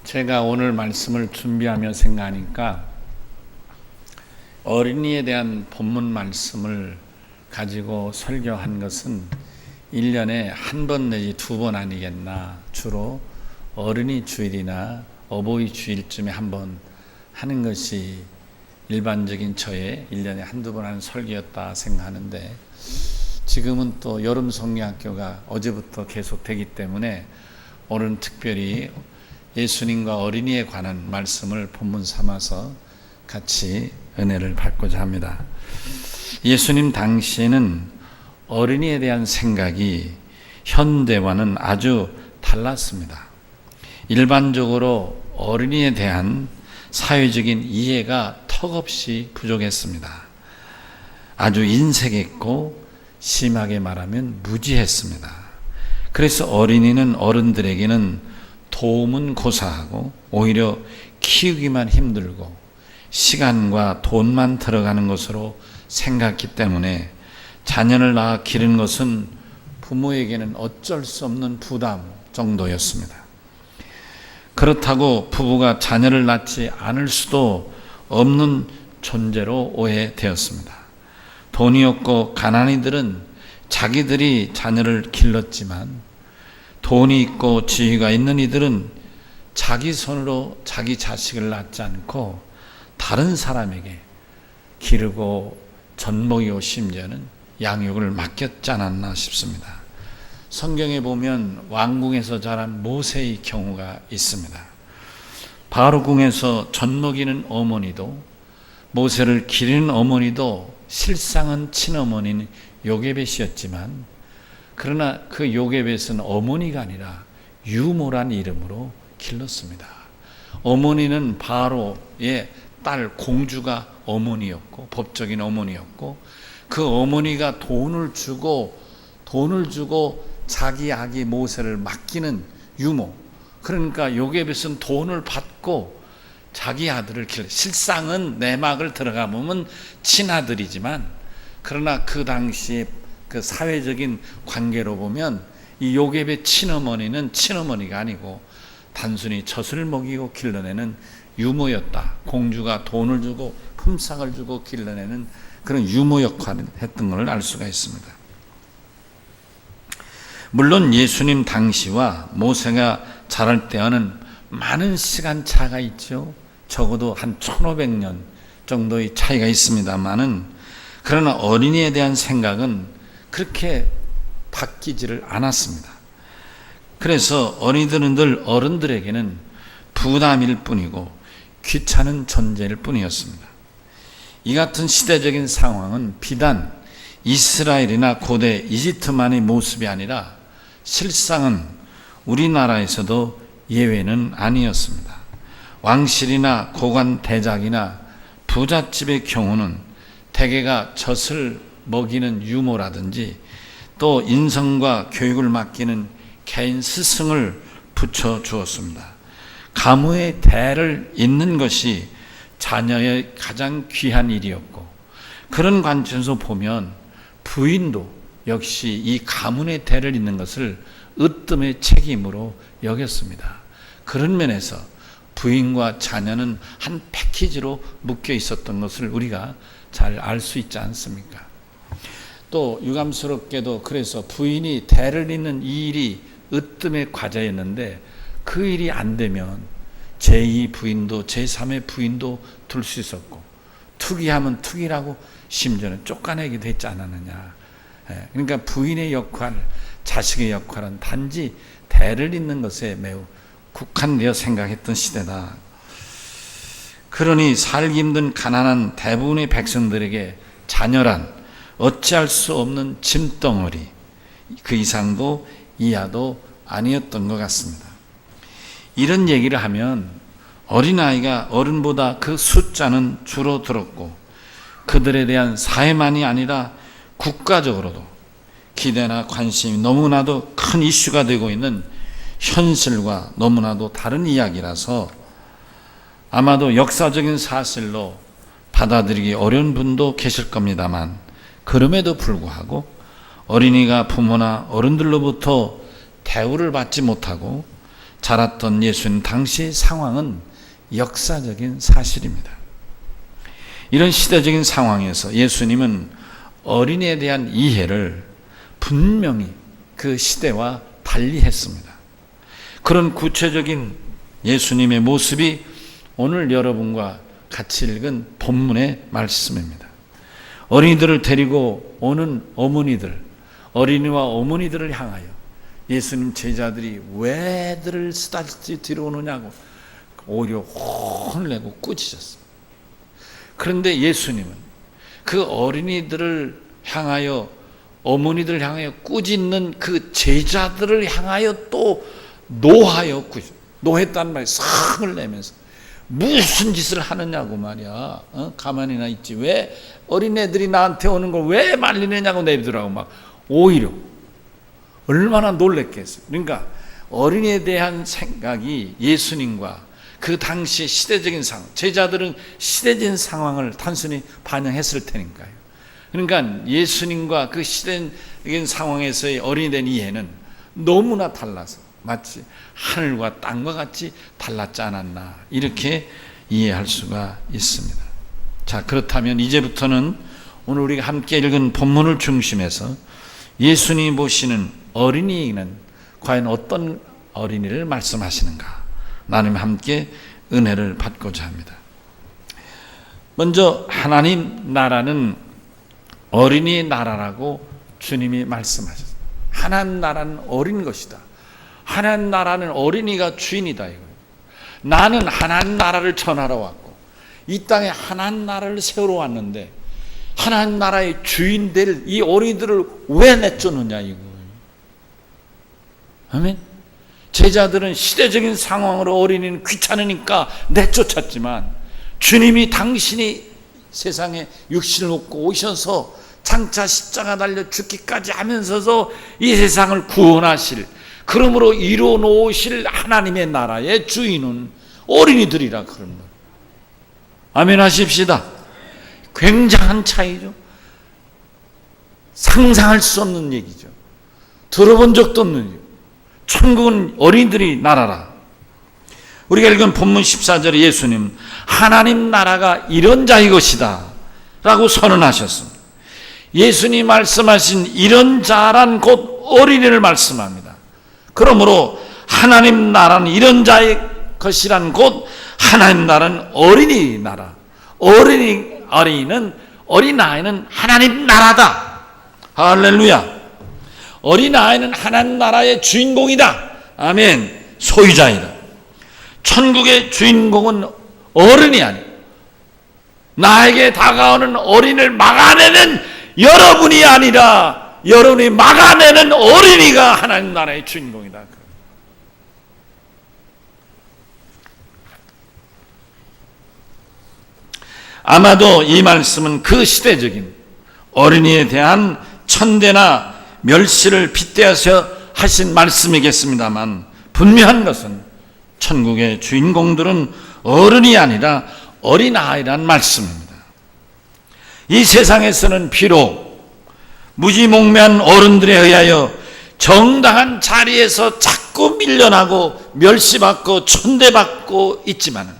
제가 오늘 말씀을 준비하며 생각하니까 어린이에 대한 본문 말씀을 가지고 설교한 것은 1년에 한 번 내지 두 번 아니겠나. 주로 어린이 주일이나 어버이 주일쯤에 한 번 하는 것이 일반적인 저의 1년에 한두 번 하는 설교였다 생각하는데, 지금은 또 여름 성경학교가 어제부터 계속되기 때문에 오늘은 특별히 예수님과 어린이에 관한 말씀을 본문 삼아서 같이 은혜를 받고자 합니다. 예수님 당시에는 어린이에 대한 생각이 현대와는 아주 달랐습니다. 일반적으로 어린이에 대한 사회적인 이해가 턱없이 부족했습니다. 아주 인색했고 심하게 말하면 무지했습니다. 그래서 어린이는 어른들에게는 도움은 고사하고 오히려 키우기만 힘들고 시간과 돈만 들어가는 것으로 생각했기 때문에 자녀를 낳아 기르는 것은 부모에게는 어쩔 수 없는 부담 정도였습니다. 그렇다고 부부가 자녀를 낳지 않을 수도 없는 존재로 오해되었습니다. 돈이 없고 가난이들은 자기들이 자녀를 길렀지만 돈이 있고 지위가 있는 이들은 자기 손으로 자기 자식을 낳지 않고 다른 사람에게 기르고 젖먹이고 심지어는 양육을 맡겼지 않았나 싶습니다. 성경에 보면 왕궁에서 자란 모세의 경우가 있습니다. 바로궁에서 젖먹이는 어머니도 모세를 기르는 어머니도 실상은 친어머니는 요게벳이었지만, 그러나 그 요게벳은 어머니가 아니라 유모란 이름으로 길렀습니다. 어머니는 바로의 딸 공주가 어머니였고 법적인 어머니였고, 그 어머니가 돈을 주고 자기 아기 모세를 맡기는 유모, 그러니까 요게벳은 돈을 받고 자기 아들을 실상은 내막을 들어가 보면 친아들이지만, 그러나 그 당시에 그 사회적인 관계로 보면 이 요게벳 친어머니는 친어머니가 아니고 단순히 젖을 먹이고 길러내는 유모였다. 공주가 돈을 주고 품삯을 주고 길러내는 그런 유모 역할을 했던 것을 알 수가 있습니다. 물론 예수님 당시와 모세가 자랄 때와는 많은 시간 차가 있죠. 적어도 한 1500년 정도의 차이가 있습니다만은, 그러나 어린이에 대한 생각은 그렇게 바뀌지를 않았습니다. 그래서 어린이들은 늘 어른들에게는 부담일 뿐이고 귀찮은 존재일 뿐이었습니다. 이 같은 시대적인 상황은 비단 이스라엘이나 고대 이집트만의 모습이 아니라 실상은 우리나라에서도 예외는 아니었습니다. 왕실이나 고관 대작이나 부잣집의 경우는 대개가 젖을 먹이는 유모라든지 또 인성과 교육을 맡기는 개인 스승을 붙여 주었습니다. 가문의 대를 잇는 것이 자녀의 가장 귀한 일이었고, 그런 관점에서 보면 부인도 역시 이 가문의 대를 잇는 것을 으뜸의 책임으로 여겼습니다. 그런 면에서 부인과 자녀는 한 패키지로 묶여 있었던 것을 우리가 잘 알 수 있지 않습니까? 또 유감스럽게도 그래서 부인이 대를 잇는 이 일이 으뜸의 과제였는데, 그 일이 안 되면 제2 부인도 제3의 부인도 둘 수 있었고, 투기하면 투기라고 심지어는 쫓아내기도 했지 않았느냐. 그러니까 부인의 역할, 자식의 역할은 단지 대를 잇는 것에 매우 국한되어 생각했던 시대다. 그러니 살기 힘든 가난한 대부분의 백성들에게 자녀란 어찌할 수 없는 짐덩어리, 그 이상도 이하도 아니었던 것 같습니다. 이런 얘기를 하면 어린아이가 어른보다 그 숫자는 줄어들었고, 그들에 대한 사회만이 아니라 국가적으로도 기대나 관심이 너무나도 큰 이슈가 되고 있는 현실과 너무나도 다른 이야기라서 아마도 역사적인 사실로 받아들이기 어려운 분도 계실 겁니다만, 그럼에도 불구하고 어린이가 부모나 어른들로부터 대우를 받지 못하고 자랐던 예수님 당시 상황은 역사적인 사실입니다. 이런 시대적인 상황에서 예수님은 어린이에 대한 이해를 분명히 그 시대와 달리 했습니다. 그런 구체적인 예수님의 모습이 오늘 여러분과 같이 읽은 본문의 말씀입니다. 어린이들을 데리고 오는 어머니들, 어린이와 어머니들을 향하여 예수님 제자들이 왜들 쓰다시피 뒤로 오느냐고 오히려 혼을 내고 꾸짖었습니다. 그런데 예수님은 그 어린이들을 향하여, 어머니들을 향하여 꾸짖는 그 제자들을 향하여 또 노하여 노했다는 말이 성을 내면서 무슨 짓을 하느냐고 말이야. 가만히나 있지. 왜 어린애들이 나한테 오는 걸 왜 말리느냐고 내비두라고 막 오히려 얼마나 놀랬겠어요. 그러니까 어린이에 대한 생각이 예수님과 그 당시 시대적인 상황, 제자들은 시대적인 상황을 단순히 반영했을 테니까요. 그러니까 예수님과 그 시대적인 상황에서의 어린이 된 이해는 너무나 달라서 마치 하늘과 땅과 같이 달랐지 않았나, 이렇게 이해할 수가 있습니다. 자, 그렇다면 이제부터는 오늘 우리가 함께 읽은 본문을 중심해서 예수님이 보시는 어린이는 과연 어떤 어린이를 말씀하시는가, 나님 함께 은혜를 받고자 합니다. 먼저 하나님 나라는 어린이 나라라고 주님이 말씀하셨어요. 하나님 나라는 어린 것이다. 하나님 나라는 어린이가 주인이다. 이거예요. 나는 하나님 나라를 전하러 왔고 이 땅에 하나님 나라를 세우러 왔는데 하나님 나라의 주인 될 이 어린이들을 왜 내쫓느냐 이거예요. 아멘. 제자들은 시대적인 상황으로 어린이는 귀찮으니까 내쫓았지만 주님이 당신이 세상에 육신을 얻고 오셔서 장차 십자가 달려 죽기까지 하면서도 이 세상을 구원하실, 그러므로 이루어 놓으실 하나님의 나라의 주인은 어린이들이라 그런 말. 아멘 하십시다. 굉장한 차이죠. 상상할 수 없는 얘기죠. 들어본 적도 없는 얘기죠. 천국은 어린이들이 나라라. 우리가 읽은 본문 14절에 예수님 하나님 나라가 이런 자의 것이다 라고 선언하셨습니다. 예수님 말씀하신 이런 자란 곧 어린이를 말씀합니다. 그러므로 하나님 나라는 이런 자의 것이란 곧 하나님 나라는 어린이 나라, 어린이는 어린아이는 하나님 나라다. 할렐루야. 어린아이는 하나님 나라의 주인공이다. 아멘. 소유자이다. 천국의 주인공은 어른이 아니고 나에게 다가오는 어린이를 막아내는 여러분이 아니라 여러분이 막아내는 어린이가 하나님 나라의 주인공이다. 아마도 이 말씀은 그 시대적인 어린이에 대한 천대나 멸시를 빗대어서 하신 말씀이겠습니다만 분명한 것은 천국의 주인공들은 어른이 아니라 어린아이란 말씀입니다. 이 세상에서는 비록 무지몽매한 어른들에 의하여 정당한 자리에서 자꾸 밀려나고 멸시받고 천대받고 있지만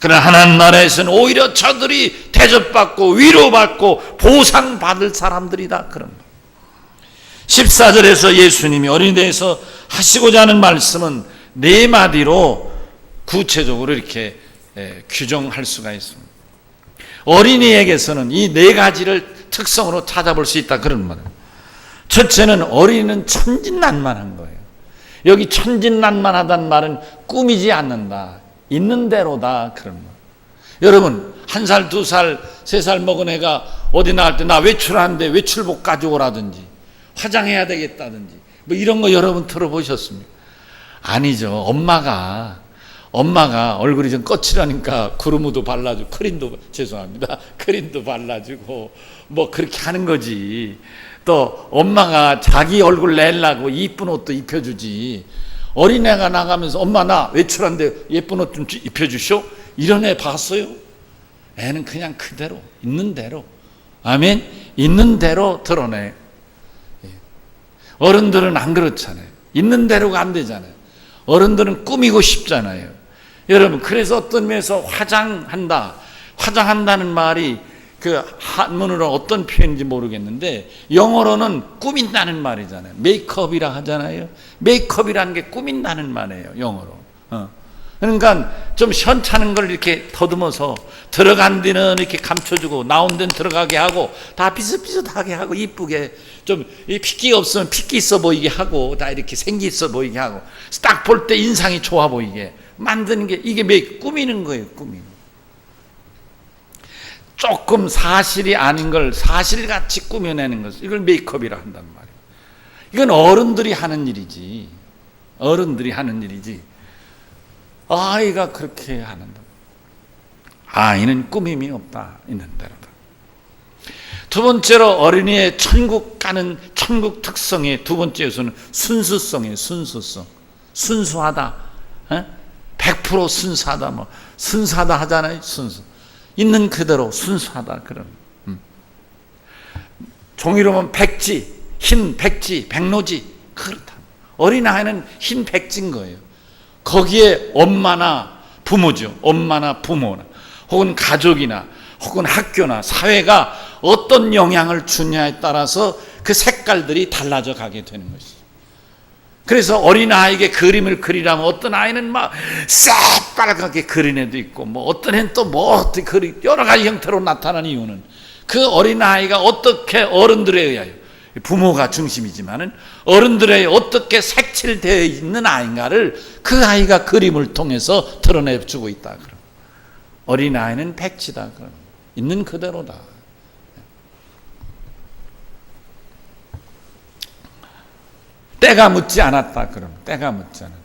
그러나 하나님 나라에서는 오히려 저들이 대접받고 위로받고 보상받을 사람들이다. 그런 것. 14절에서 예수님이 어린이에 대해서 하시고자 하는 말씀은 네 마디로 구체적으로 이렇게 규정할 수가 있습니다. 어린이에게서는 이 네 가지를 특성으로 찾아볼 수 있다. 그런 말이에요. 첫째는 어린이는 천진난만한 거예요. 여기 천진난만하다는 말은 꾸미지 않는다. 있는 대로다. 그런 말. 여러분 1살, 2살, 3살 먹은 애가 어디 나갈 때 나 외출하는데 외출복 가져오라든지 화장해야 되겠다든지 뭐 이런 거 여러분 들어보셨습니까? 아니죠. 엄마가 얼굴이 좀 거칠하니까 구르무도 발라주고 크림도 발라주고 뭐 그렇게 하는 거지. 또 엄마가 자기 얼굴 내려고 이쁜 옷도 입혀주지. 어린애가 나가면서 엄마 나 외출한데 예쁜 옷 좀 입혀주쇼? 이런 애 봤어요? 애는 그냥 그대로 있는 대로, 아멘, 있는 대로 드러내. 어른들은 안 그렇잖아요. 있는 대로가 안 되잖아요. 어른들은 꾸미고 싶잖아요. 여러분, 그래서 어떤 면에서 화장한다는 말이 그 한문으로 어떤 표현인지 모르겠는데 영어로는 꾸민다는 말이잖아요. 메이크업이라 하잖아요. 메이크업이라는 게 꾸민다는 말이에요, 영어로. 그러니까 좀 현찮은 걸 이렇게 더듬어서 들어간 데는 이렇게 감춰주고 나온 데는 들어가게 하고 다 비슷비슷하게 하고 이쁘게 좀 핏기 없으면 핏기 있어 보이게 하고 다 이렇게 생기 있어 보이게 하고 딱 볼 때 인상이 좋아 보이게 만드는 게 이게 꾸미는 거예요. 꾸미는. 조금 사실이 아닌 걸 사실같이 꾸며내는 것, 이걸 메이크업이라 한단 말이에요. 이건 어른들이 하는 일이지. 어른들이 하는 일이지. 아이가 그렇게 하는다. 아이는 꾸밈이 없다. 있는 대로다. 두 번째로 어린이의 천국 가는 천국 특성의 두 번째 요소는 순수성이에요. 순수성. 순수하다. 100% 순수하다. 뭐 순수하다 하잖아요. 순수. 있는 그대로 순수하다. 그런. 종이로 보면 백지, 흰 백지, 백로지. 그렇다. 어린아이는 흰 백지인 거예요. 거기에 엄마나 부모죠. 엄마나 부모나 혹은 가족이나 혹은 학교나 사회가 어떤 영향을 주냐에 따라서 그 색깔들이 달라져 가게 되는 것이죠. 그래서 어린아이에게 그림을 그리라면 어떤 아이는 막 새빨갛게 그린 애도 있고 뭐 어떤 애는 또 뭐 어떻게 여러 가지 형태로 나타나는 이유는 그 어린아이가 어떻게 어른들에 의하여 부모가 중심이지만은 어른들에 어떻게 색칠되어 있는 아이인가를 그 아이가 그림을 통해서 드러내주고 있다. 그럼 어린아이는 백지다. 그럼 있는 그대로다. 때가 묻지 않았다. 그럼 때가 묻지 않았다.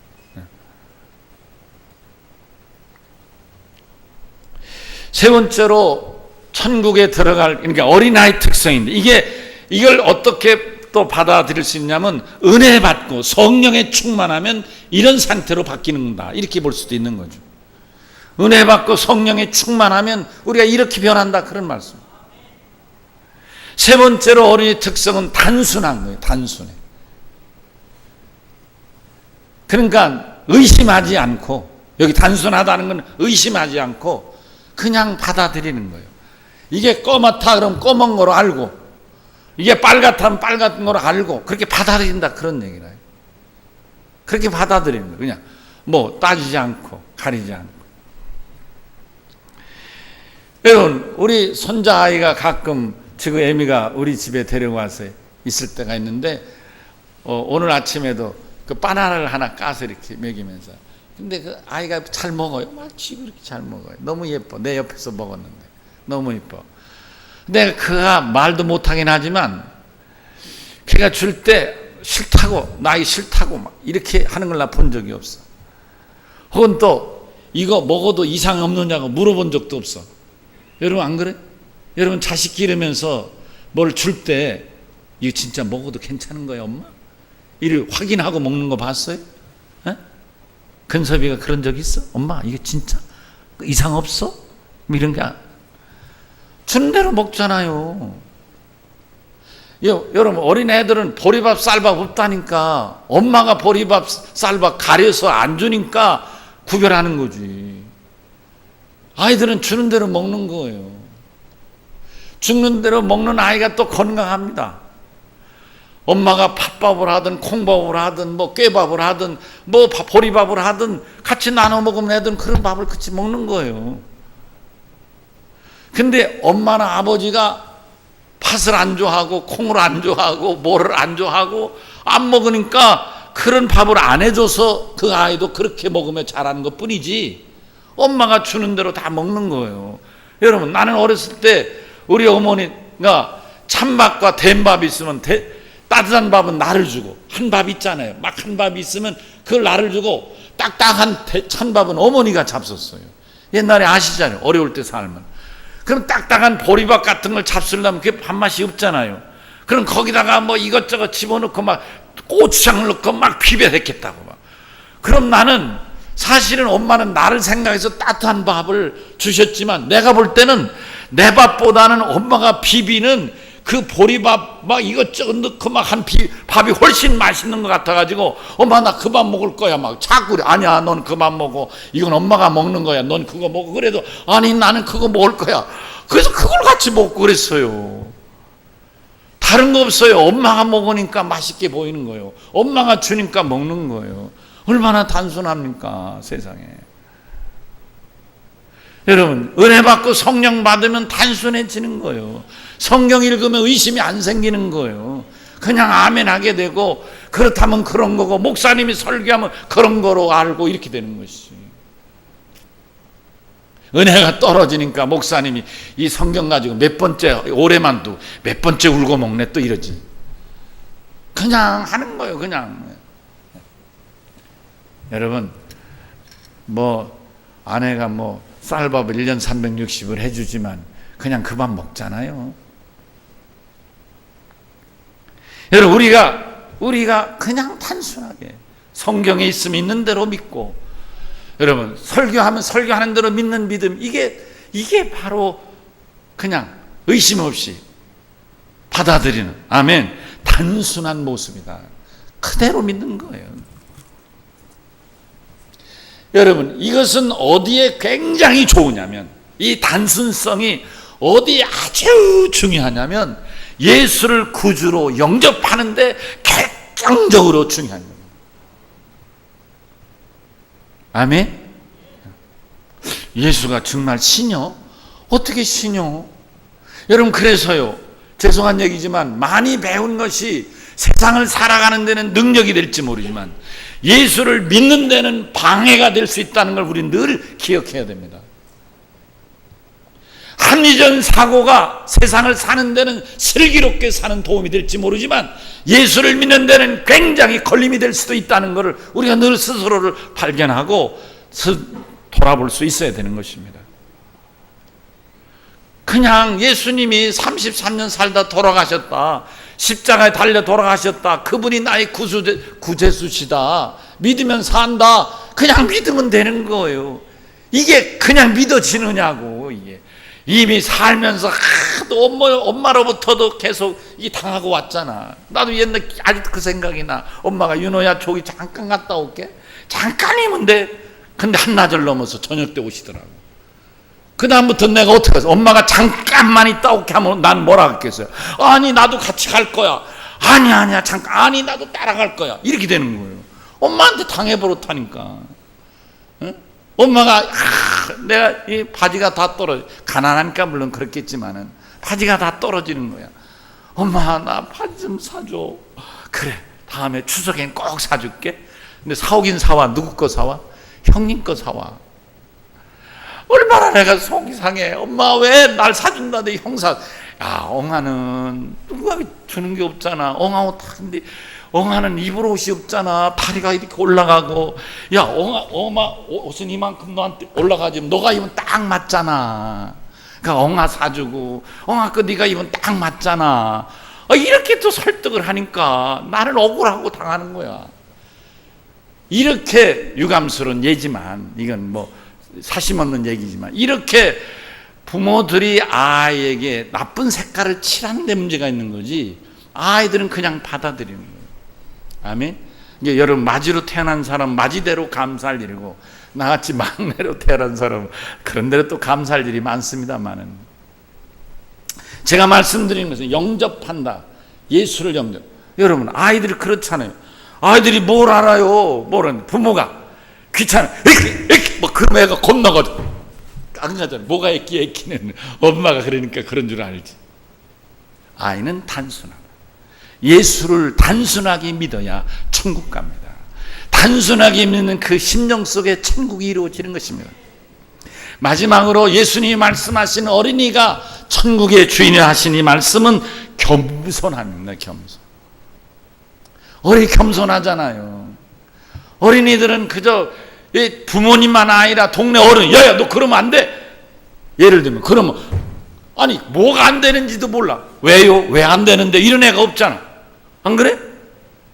세 번째로 천국에 들어갈, 그러니까 어린아이 특성인데 이걸 어떻게 또 받아들일 수 있냐면 은혜 받고 성령에 충만하면 이런 상태로 바뀌는다. 이렇게 볼 수도 있는 거죠. 은혜 받고 성령에 충만하면 우리가 이렇게 변한다. 그런 말씀. 세 번째로 어린이 특성은 단순한 거예요. 단순해. 그러니까 의심하지 않고, 여기 단순하다는 건 의심하지 않고 그냥 받아들이는 거예요. 이게 검었다 그러면 검은 거로 알고, 이게 빨갛다면 빨간 거로 알고 그렇게 받아들인다. 그런 얘기라요. 그렇게 받아들이는 거예요. 그냥 뭐 따지지 않고 가리지 않고. 여러분, 우리 손자아이가 가끔 지금 애미가 우리 집에 데려와서 있을 때가 있는데 오늘 아침에도 그 바나나를 하나 까서 이렇게 먹이면서, 근데 그 아이가 잘 먹어요. 막 쥐고 이렇게 잘 먹어요. 너무 예뻐. 내 옆에서 먹었는데 너무 예뻐. 근데 그가 말도 못하긴 하지만 걔가 줄 때 싫다고, 나이 싫다고 막 이렇게 하는 걸 나 본 적이 없어. 혹은 또 이거 먹어도 이상 없느냐고 물어본 적도 없어. 여러분 안 그래? 여러분 자식 기르면서 뭘 줄 때 이거 진짜 먹어도 괜찮은 거야 엄마? 이를 확인하고 먹는 거 봤어요? 근섭이가 그런 적 있어? 엄마 이게 진짜 이상 없어? 이런 게 주는 대로 먹잖아요. 여러분 어린애들은 보리밥 쌀밥 없다니까 엄마가 보리밥 쌀밥 가려서 안 주니까 구별하는 거지. 아이들은 주는 대로 먹는 거예요. 주는 대로 먹는 아이가 또 건강합니다. 엄마가 팥밥을 하든 콩밥을 하든 뭐 꾀밥을 하든 뭐 보리밥을 하든 같이 나눠 먹으면 애들은 그런 밥을 같이 먹는 거예요. 근데 엄마나 아버지가 팥을 안 좋아하고 콩을 안 좋아하고 뭐를 안 좋아하고 안 먹으니까 그런 밥을 안 해줘서 그 아이도 그렇게 먹으며 자라는 것 뿐이지 엄마가 주는 대로 다 먹는 거예요. 여러분 나는 어렸을 때 우리 어머니가 찬밥과 된밥이 있으면 따뜻한 밥은 나를 주고 한 밥 있잖아요. 막 한 밥이 있으면 그걸 나를 주고 딱딱한 찬밥은 어머니가 잡섰어요. 옛날에 아시잖아요. 어려울 때 살면. 그럼 딱딱한 보리밥 같은 걸 잡수려면 그게 밥맛이 없잖아요. 그럼 거기다가 뭐 이것저것 집어넣고 막 고추장을 넣고 막 비벼댔겠다고 막. 그럼 나는 사실은 엄마는 나를 생각해서 따뜻한 밥을 주셨지만 내가 볼 때는 내 밥보다는 엄마가 비비는 그 보리밥 막 이것저것 넣고 막 한 밥이 훨씬 맛있는 것 같아가지고 엄마 나 그만 먹을 거야 막 자꾸 그래. 아니야 넌 그만 먹어. 이건 엄마가 먹는 거야. 넌 그거 먹어. 그래도 아니 나는 그거 먹을 거야. 그래서 그걸 같이 먹고 그랬어요. 다른 거 없어요. 엄마가 먹으니까 맛있게 보이는 거예요. 엄마가 주니까 먹는 거예요. 얼마나 단순합니까 세상에. 여러분 은혜 받고 성령 받으면 단순해지는 거예요. 성경 읽으면 의심이 안 생기는 거예요. 그냥 아멘 하게 되고 그렇다면 그런 거고 목사님이 설교하면 그런 거로 알고 이렇게 되는 것이. 은혜가 떨어지니까 목사님이 이 성경 가지고 몇 번째 올해만 또 몇 번째 울고 먹네 또 이러지. 그냥 하는 거예요. 그냥. 여러분 뭐 아내가 뭐 쌀밥을 1년 360을 해주지만 그냥 그 밥 먹잖아요. 여러분 우리가 그냥 단순하게 성경에 있으면 있는 대로 믿고 여러분 설교하면 설교하는 대로 믿는 믿음 이게 바로 그냥 의심 없이 받아들이는 아멘 단순한 모습이다. 그대로 믿는 거예요. 여러분 이것은 어디에 굉장히 좋으냐면 이 단순성이 어디에 아주 중요하냐면 예수를 구주로 영접하는데 결정적으로 중요한 겁니다. 아멘. 예수가 정말 신이요? 어떻게 신이요? 여러분 그래서요 죄송한 얘기지만 많이 배운 것이 세상을 살아가는 데는 능력이 될지 모르지만 예수를 믿는 데는 방해가 될 수 있다는 걸 우리는 늘 기억해야 됩니다. 합리적 사고가 세상을 사는 데는 슬기롭게 사는 도움이 될지 모르지만 예수를 믿는 데는 굉장히 걸림이 될 수도 있다는 것을 우리가 늘 스스로를 발견하고 돌아볼 수 있어야 되는 것입니다. 그냥 예수님이 33년 살다 돌아가셨다. 십자가에 달려 돌아가셨다. 그분이 나의 구제수시다. 믿으면 산다. 그냥 믿으면 되는 거예요. 이게 그냥 믿어지느냐고. 이게 이미 살면서 하도 엄마로부터도 계속 이 당하고 왔잖아. 나도 옛날 아직도 그 생각이 나. 엄마가 윤호야 저기 잠깐 갔다 올게. 잠깐이면 돼. 근데 한나절 넘어서 저녁 때 오시더라고. 그 다음부터 내가 어떻게 해서 엄마가 잠깐만 있다 올게 하면 난 뭐라 했겠어요? 아니 나도 같이 갈 거야. 아니야 잠깐. 아니 나도 따라갈 거야. 이렇게 되는 거예요. 엄마한테 당해버렸다니까. 응? 엄마가 내가 이 바지가 다 떨어져. 가난하니까 물론 그렇겠지만은 바지가 다 떨어지는 거야. 엄마 나 바지 좀 사줘. 그래 다음에 추석엔 꼭 사줄게. 근데 사오긴 사와. 누구 거 사와? 형님 거 사와. 얼마나 내가 속이 상해. 엄마 왜 날 사준다는데 형사. 야 엉아는 누가 주는 게 없잖아. 엉아옷 타는데 엉아는 입을 옷이 없잖아. 다리가 이렇게 올라가고. 야 엉아 옷은 이만큼 너한테 올라가지면 너가 입으면 딱 맞잖아. 그러니까 엉아 사주고 엉아 거 네가 입으면 딱 맞잖아. 이렇게 또 설득을 하니까 나는 억울하고 당하는 거야. 이렇게 유감스러운 예지만 이건 뭐 사심 없는 얘기지만 이렇게 부모들이 아이에게 나쁜 색깔을 칠하는 데 문제가 있는 거지 아이들은 그냥 받아들이는 거예요. 아멘. 이게 여러분 마지로 태어난 사람 마지대로 감사할 일이고 나같이 막내로 태어난 사람 그런 대로 또 감사할 일이 많습니다만은 제가 말씀드리는 것은 영접한다. 예수를 영접. 여러분 아이들이 그렇잖아요. 아이들이 뭘 알아요? 뭐는 부모가 귀찮아. 뭐 그럼 애가 겁나가지고 안 가잖아. 뭐가 애끼는 엄마가 그러니까 그런 줄 알지. 아이는 단순하다. 예수를 단순하게 믿어야 천국 갑니다. 단순하게 믿는 그 심령 속에 천국이 이루어지는 것입니다. 마지막으로 예수님이 말씀하신 어린이가 천국의 주인이 하신 이 말씀은 겸손함입니다. 겸손. 어린이 겸손하잖아요. 어린이들은 그저 부모님만 아니라 동네 어른, 야야 너 그러면 안 돼. 예를 들면 그러면 아니 뭐가 안 되는지도 몰라. 왜요? 왜 안 되는데? 이런 애가 없잖아. 안 그래?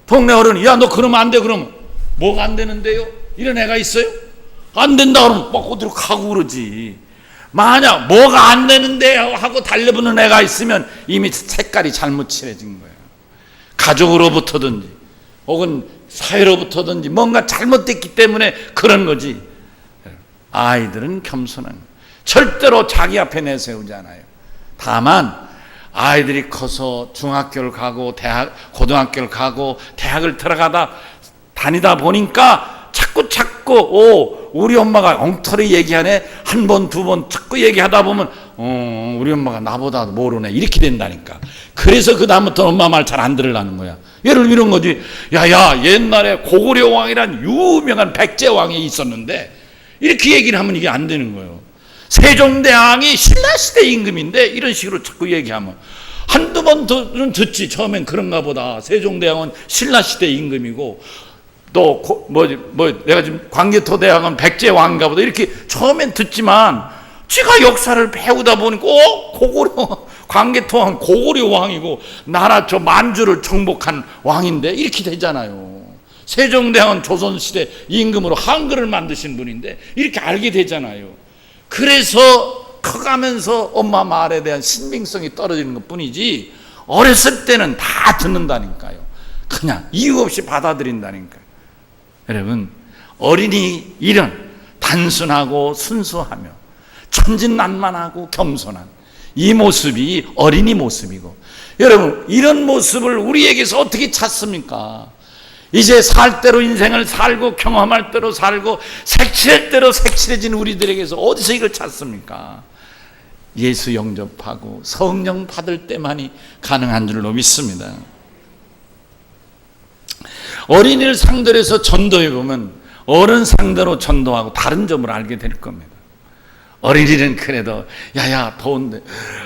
동네 어른이 야 너 그러면 안 돼. 그러면 뭐가 안 되는데요? 이런 애가 있어요? 안 된다 그러면 막 어디로 가고 그러지. 만약 뭐가 안 되는데 하고 달려보는 애가 있으면 이미 색깔이 잘못 칠해진 거예요. 가족으로부터든지 혹은 사회로부터든지 뭔가 잘못됐기 때문에 그런 거지. 아이들은 겸손한 거예요. 절대로 자기 앞에 내세우지 않아요. 다만 아이들이 커서 중학교를 가고 고등학교를 가고 대학을 들어가다 다니다 보니까 자꾸 우리 엄마가 엉터리 얘기하네. 한 번, 두 번 자꾸 얘기하다 보면 우리 엄마가 나보다 모르네. 이렇게 된다니까. 그래서 그 다음부터 엄마 말 잘 안 들으려는 거야. 예를 들면 이런 거지. 야야, 옛날에 고구려 왕이란 유명한 백제왕이 있었는데 이렇게 얘기를 하면 이게 안 되는 거예요. 세종대왕이 신라시대 임금인데 이런 식으로 자꾸 얘기하면 한두 번은 듣지. 처음엔 그런가 보다. 세종대왕은 신라시대 임금이고 또 내가 지금 광개토대왕은 백제왕인가 보다. 이렇게 처음엔 듣지만 지가 역사를 배우다 보니까 고구려 광개토왕 고구려 왕이고 나라 저 만주를 정복한 왕인데 이렇게 되잖아요. 세종대왕은 조선시대 임금으로 한글을 만드신 분인데 이렇게 알게 되잖아요. 그래서 커가면서 엄마 말에 대한 신빙성이 떨어지는 것 뿐이지 어렸을 때는 다 듣는다니까요. 그냥 이유 없이 받아들인다니까요. 여러분, 어린이 일은 단순하고 순수하며 천진난만하고 겸손한 이 모습이 어린이 모습이고, 여러분 이런 모습을 우리에게서 어떻게 찾습니까? 이제 살 대로 인생을 살고 경험할 대로 살고 색칠할 대로 색칠해진 우리들에게서 어디서 이걸 찾습니까? 예수 영접하고 성령 받을 때만이 가능한 줄로 믿습니다. 어린이를 상대로 해서 전도해 보면 어른 상대로 전도하고 다른 점을 알게 될 겁니다. 어린이는 그래도 야야 더운데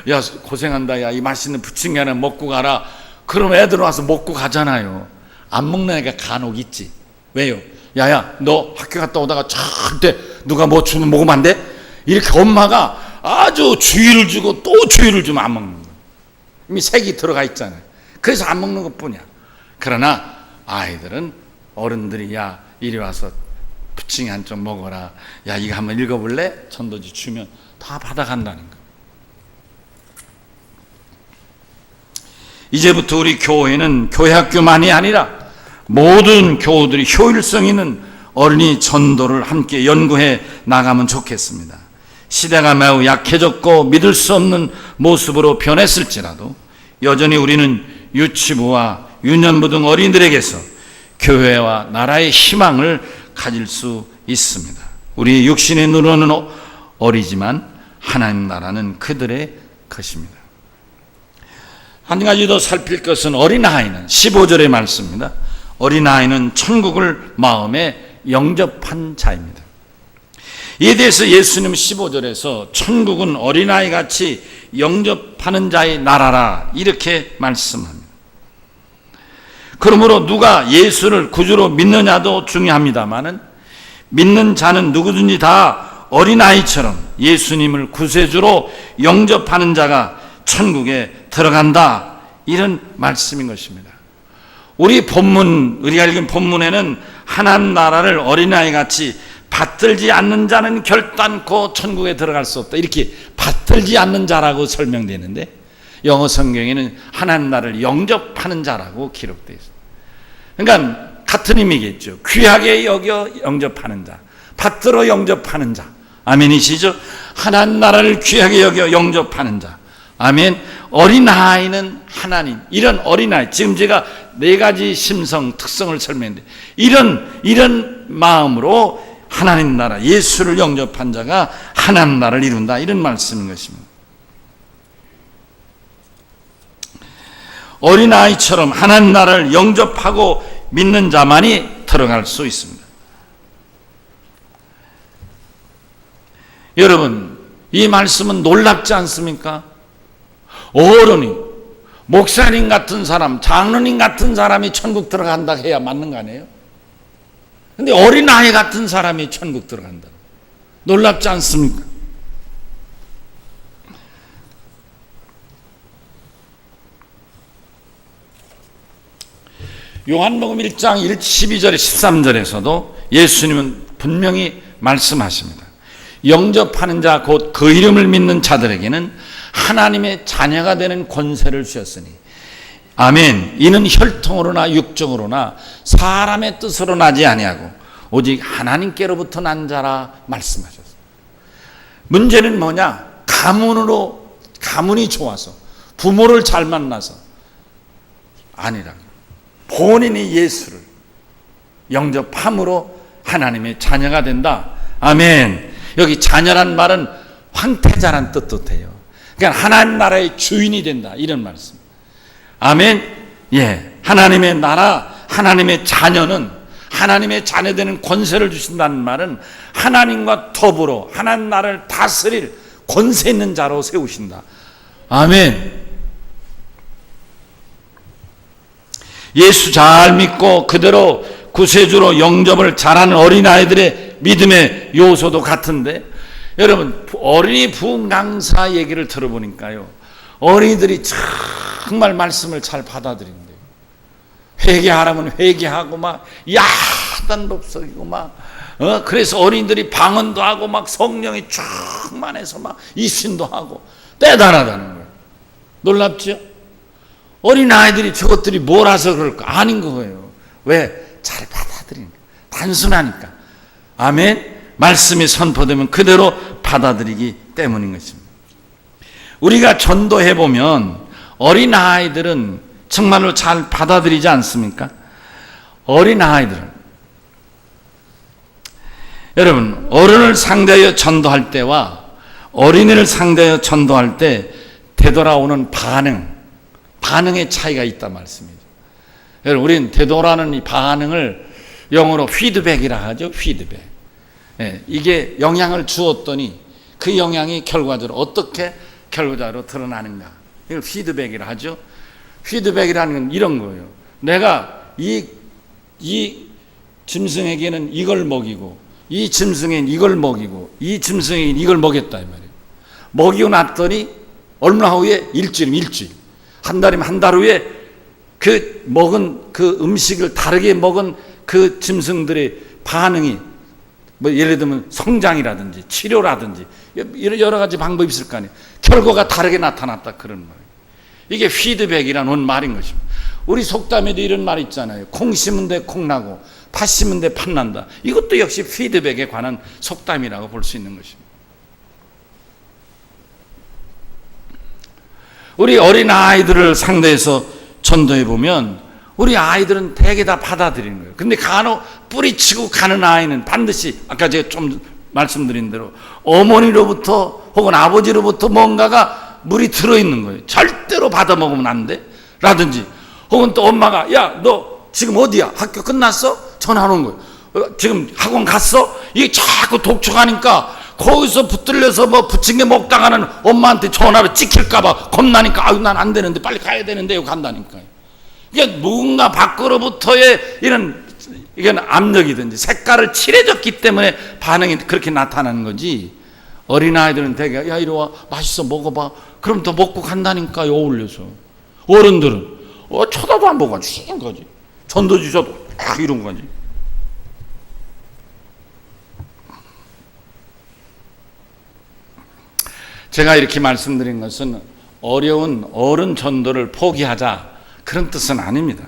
야 고생한다, 야 이 맛있는 부침개 하나 먹고 가라. 그럼 애들 와서 먹고 가잖아요. 안 먹는 애가 간혹 있지. 왜요? 야야 너 학교 갔다 오다가 절대 누가 뭐 주면 먹으면 안 돼? 이렇게 엄마가 아주 주의를 주고 또 주의를 주면 안 먹는 거예요. 이미 색이 들어가 있잖아요. 그래서 안 먹는 것뿐이야. 그러나 아이들은 어른들이 야 이리 와서 부침개 한 점 먹어라, 야 이거 한번 읽어볼래? 전도지 주면 다 받아간다는 거. 이제부터 우리 교회는 교회 학교만이 아니라 모든 교우들이 효율성 있는 어린이 전도를 함께 연구해 나가면 좋겠습니다. 시대가 매우 약해졌고 믿을 수 없는 모습으로 변했을지라도 여전히 우리는 유치부와 유년부 등 어린이들에게서 교회와 나라의 희망을 가질 수 있습니다. 우리 육신의 눈으로는 어리지만 하나님 나라는 그들의 것입니다. 한 가지 더 살필 것은 어린아이는 15절의 말씀입니다. 어린아이는 천국을 마음에 영접한 자입니다. 이에 대해서 예수님은 15절에서 천국은 어린아이같이 영접하는 자의 나라라 이렇게 말씀합니다. 그러므로 누가 예수를 구주로 믿느냐도 중요합니다마는 믿는 자는 누구든지 다 어린아이처럼 예수님을 구세주로 영접하는 자가 천국에 들어간다, 이런 말씀인 것입니다. 우리가 읽은 본문에는 하나님 나라를 어린아이같이 받들지 않는 자는 결단코 천국에 들어갈 수 없다, 이렇게 받들지 않는 자라고 설명되는데 영어 성경에는 하나님 나라를 영접하는 자라고 기록되어 있습니다. 그러니까 같은 의미겠죠. 귀하게 여겨 영접하는 자, 받들어 영접하는 자. 아멘이시죠? 하나님 나라를 귀하게 여겨 영접하는 자. 아멘. 어린아이는 하나님, 이런 어린아이, 지금 제가 네 가지 심성, 특성을 설명했는데 이런 마음으로 하나님 나라, 예수를 영접한 자가 하나님 나라를 이룬다, 이런 말씀인 것입니다. 어린아이처럼 하나님 나라를 영접하고 믿는 자만이 들어갈 수 있습니다. 여러분, 이 말씀은 놀랍지 않습니까? 어른이, 목사님 같은 사람, 장로님 같은 사람이 천국 들어간다 해야 맞는 거 아니에요? 근데 어린아이 같은 사람이 천국 들어간다. 놀랍지 않습니까? 요한복음 1장 12절에 13절에서도 예수님은 분명히 말씀하십니다. 영접하는 자 곧 그 이름을 믿는 자들에게는 하나님의 자녀가 되는 권세를 주셨으니 아멘. 이는 혈통으로나 육정으로나 사람의 뜻으로 나지 아니하고 오직 하나님께로부터 난 자라 말씀하셨어요. 문제는 뭐냐? 가문이 좋아서 부모를 잘 만나서 아니라 본인이 예수를 영접함으로 하나님의 자녀가 된다. 아멘. 여기 자녀란 말은 황태자란 뜻도 돼요. 그러니까 하나님 나라의 주인이 된다, 이런 말씀. 아멘. 예, 하나님의 나라, 하나님의 자녀는 하나님의 자녀되는 권세를 주신다는 말은 하나님과 더불어 하나님 나라를 다스릴 권세 있는 자로 세우신다. 아멘. 예수 잘 믿고 그대로 구세주로 영접을 잘하는 어린아이들의 믿음의 요소도 같은데, 여러분 어린이 부흥 강사 얘기를 들어보니까요, 어린이들이 정말 말씀을 잘 받아들인대요. 회개하라면 회개하고 막 야단롭석이고 막 그래서 어린이들이 방언도 하고 막 성령이 충만해서 막 입신도 하고 대단하다는 거예요. 놀랍죠? 어린아이들이 저것들이 뭐라서 그럴까? 아닌 거예요. 왜? 잘 받아들이는 거예요. 단순하니까. 아멘. 말씀이 선포되면 그대로 받아들이기 때문인 것입니다. 우리가 전도해보면 어린아이들은 정말로 잘 받아들이지 않습니까? 어린아이들은, 여러분 어른을 상대하여 전도할 때와 어린이를 상대하여 전도할 때 되돌아오는 반응의 차이가 있단 말씀이죠. 여러분 우리는 되돌아오는 이 반응을 영어로 피드백이라 하죠. 피드백. 예, 이게 영향을 주었더니 그 영향이 결과적으로 어떻게 결과적으로 드러나는가, 이걸 피드백이라 하죠. 피드백이라는 건 이런 거예요. 내가 이 짐승에게는 이걸 먹이고, 이 짐승에는 이걸 먹이고, 이 짐승에게는 이걸 먹였다 이 말이에요. 먹이고 났더니 얼마 후에 일주일, 한 달이면 한 달 후에 그 먹은 그 음식을 다르게 먹은 그 짐승들의 반응이 뭐 예를 들면 성장이라든지 치료라든지 여러 가지 방법이 있을 거 아니에요. 결과가 다르게 나타났다, 그런 말이에요. 이게 피드백이라는 말인 것입니다. 우리 속담에도 이런 말 있잖아요. 콩 심은 데 콩 나고 팥 심은 데 팥 난다. 이것도 역시 피드백에 관한 속담이라고 볼 수 있는 것입니다. 우리 어린아이들을 상대해서 전도해 보면 우리 아이들은 대개 다 받아들이는 거예요. 근데 간혹 뿌리치고 가는 아이는 반드시 아까 제가 좀 말씀드린 대로 어머니로부터 혹은 아버지로부터 뭔가가 물이 들어있는 거예요. 절대로 받아 먹으면 안 돼 라든지, 혹은 또 엄마가 야 너 지금 어디야? 학교 끝났어? 전화 오는 거예요. 지금 학원 갔어? 이게 자꾸 독촉하니까 거기서 붙들려서 뭐 부친 게 먹다가는 엄마한테 전화로 찍힐까봐 겁나니까 아유 난 안 되는데 빨리 가야 되는데 여기 간다니까요. 이게 누군가 밖으로부터의 이건 압력이든지 색깔을 칠해줬기 때문에 반응이 그렇게 나타나는 거지, 어린아이들은 되게 야 이리 와 맛있어 먹어봐 그럼 더 먹고 간다니까요. 어울려서. 어른들은 쳐다도 안 보고 쉬는 거지. 전도 주셔도 딱 이런 거지. 제가 이렇게 말씀드린 것은 어려운 어른 전도를 포기하자 그런 뜻은 아닙니다.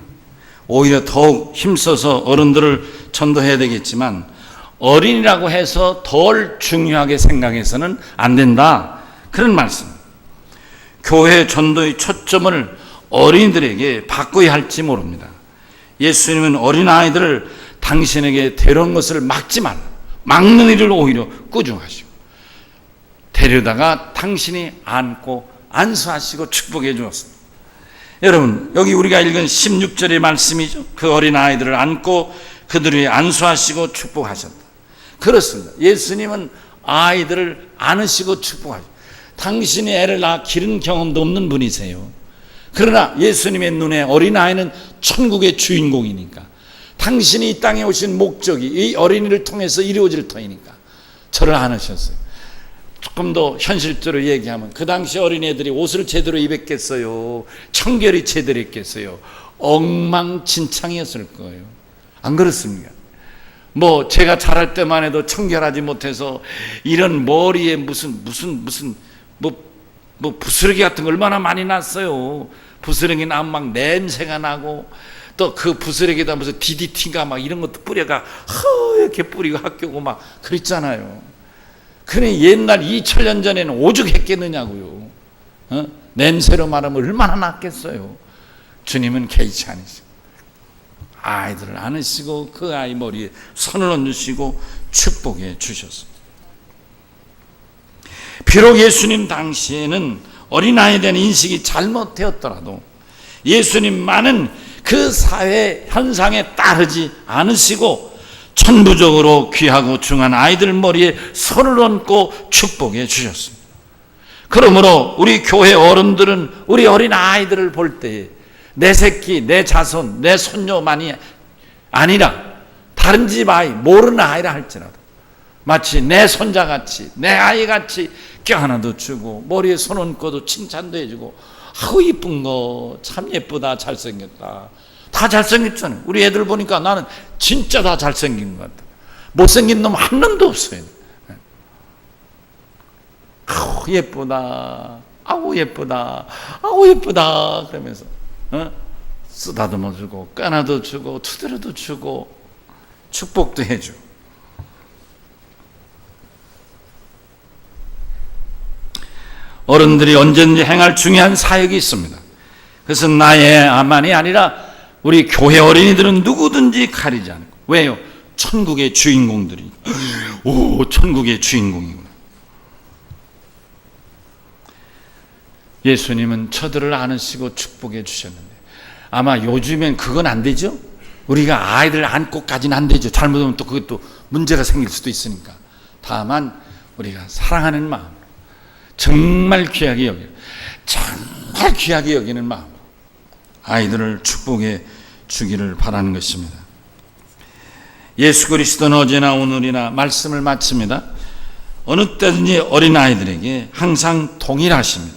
오히려 더욱 힘써서 어른들을 전도해야 되겠지만 어린이라고 해서 덜 중요하게 생각해서는 안 된다, 그런 말씀. 교회 전도의 초점을 어린이들에게 바꿔야 할지 모릅니다. 예수님은 어린아이들을 당신에게 데려온 것을 막지 말라, 막는 일을 오히려 꾸중하시고 데려다가 당신이 안고 안수하시고 축복해 주었습니다. 여러분 여기 우리가 읽은 16절의 말씀이죠. 그 어린아이들을 안고 그들 위에 안수하시고 축복하셨다. 그렇습니다. 예수님은 아이들을 안으시고 축복하셨다. 당신이 애를 낳아 기른 경험도 없는 분이세요. 그러나 예수님의 눈에 어린아이는 천국의 주인공이니까, 당신이 이 땅에 오신 목적이 이 어린이를 통해서 이루어질 터이니까 저를 안으셨어요. 조금 더 현실적으로 얘기하면 그 당시 어린애들이 옷을 제대로 입었겠어요? 청결히 제대로 했겠어요? 엉망진창이었을 거예요. 안 그렇습니까? 뭐 제가 자랄 때만 해도 청결하지 못해서 이런 머리에 무슨 뭐 부스러기 같은 거 얼마나 많이 났어요. 부스러기 나면 막 냄새가 나고, 또 그 부스러기에다 무슨 DDT인가 막 이런 것도 뿌려가 이렇게 뿌리고 학교고 막 그랬잖아요. 그래 옛날 2000년 전에는 오죽했겠느냐고요. 냄새로 말하면 얼마나 낫겠어요. 주님은 개의치 않으시고 아이들을 안으시고 그 아이 머리에 손을 얹으시고 축복해 주셨습니다. 비록 예수님 당시에는 어린아이에 대한 인식이 잘못되었더라도 예수님만은 그 사회 현상에 따르지 않으시고 천부적으로 귀하고 중한 아이들 머리에 손을 얹고 축복해 주셨습니다. 그러므로 우리 교회 어른들은 우리 어린 아이들을 볼 때에 내 새끼, 내 자손, 내 손녀만이 아니라 다른 집 아이, 모르는 아이라 할지라도 마치 내 손자같이, 내 아이같이 껴안아도 주고 머리에 손 얹고도 칭찬도 해주고, 아우 이쁜 거 참 예쁘다, 잘생겼다. 다 잘생겼잖아요. 우리 애들 보니까 나는 진짜 다 잘생긴 것 같아. 못생긴 놈 한 놈도 없어요. 아우 예쁘다, 아우 예쁘다, 아우 예쁘다 그러면서 쓰다듬어 주고 까나도 주고 두드려도 주고 축복도 해주고. 어른들이 언제든지 행할 중요한 사역이 있습니다. 그것은 나의만이 아니라 우리 교회 어린이들은 누구든지 가리지 않고. 왜요? 천국의 주인공들이. 오, 천국의 주인공이구나. 예수님은 저들을 안으시고 축복해 주셨는데 아마 요즘엔 그건 안 되죠? 우리가 아이들 안고까지는 안 되죠. 잘못하면 또 그것도 문제가 생길 수도 있으니까. 다만 우리가 사랑하는 마음, 정말 귀하게 여기는, 정말 귀하게 여기는 마음, 아이들을 축복해 주기를 바라는 것입니다. 예수 그리스도는 어제나 오늘이나 말씀을 마칩니다. 어느 때든지 어린아이들에게 항상 동일하십니다.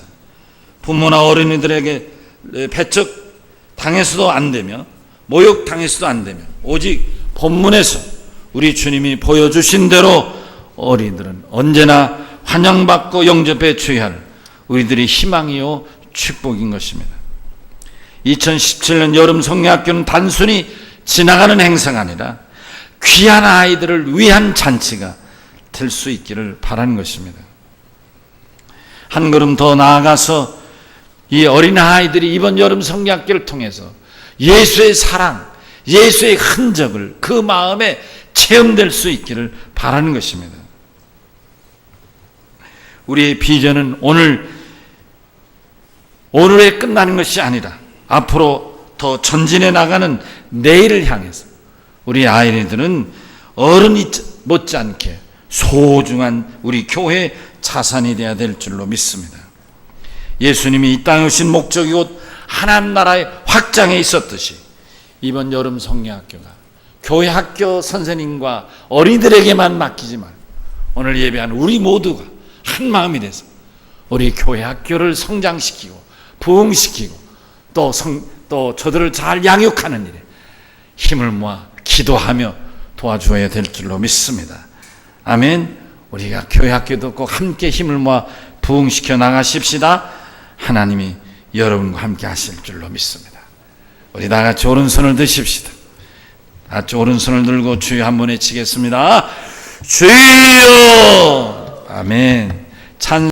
부모나 어린이들에게 배척 당해서도 안 되며 모욕 당해서도 안 되며 오직 본문에서 우리 주님이 보여주신 대로 어린이들은 언제나 환영받고 영접해 줘야 할 우리들의 희망이요 축복인 것입니다. 2017년 여름 성례학교는 단순히 지나가는 행사가 아니라 귀한 아이들을 위한 잔치가 될 수 있기를 바라는 것입니다. 한 걸음 더 나아가서 이 어린아이들이 이번 여름 성례학교를 통해서 예수의 사랑, 예수의 흔적을 그 마음에 체험될 수 있기를 바라는 것입니다. 우리의 비전은 오늘에 끝나는 것이 아니라 앞으로 더 전진해 나가는 내일을 향해서 우리 아이들은 어른이 못지않게 소중한 우리 교회의 자산이 되어야 될 줄로 믿습니다. 예수님이 이 땅에 오신 목적이 곧 하나님 나라의 확장에 있었듯이 이번 여름 성례학교가 교회 학교 선생님과 어린이들에게만 맡기지 말고 오늘 예배한 우리 모두가 한 마음이 돼서 우리 교회 학교를 성장시키고 부흥시키고 또 저들을 잘 양육하는 일에 힘을 모아 기도하며 도와주어야 될 줄로 믿습니다. 아멘. 우리가 교회 학교도 꼭 함께 힘을 모아 부흥시켜 나가십시다. 하나님이 여러분과 함께 하실 줄로 믿습니다. 우리 다 같이 오른손을 드십시다. 다 같이 오른손을 들고 주여 한 번 외치겠습니다. 주여. 아멘. 찬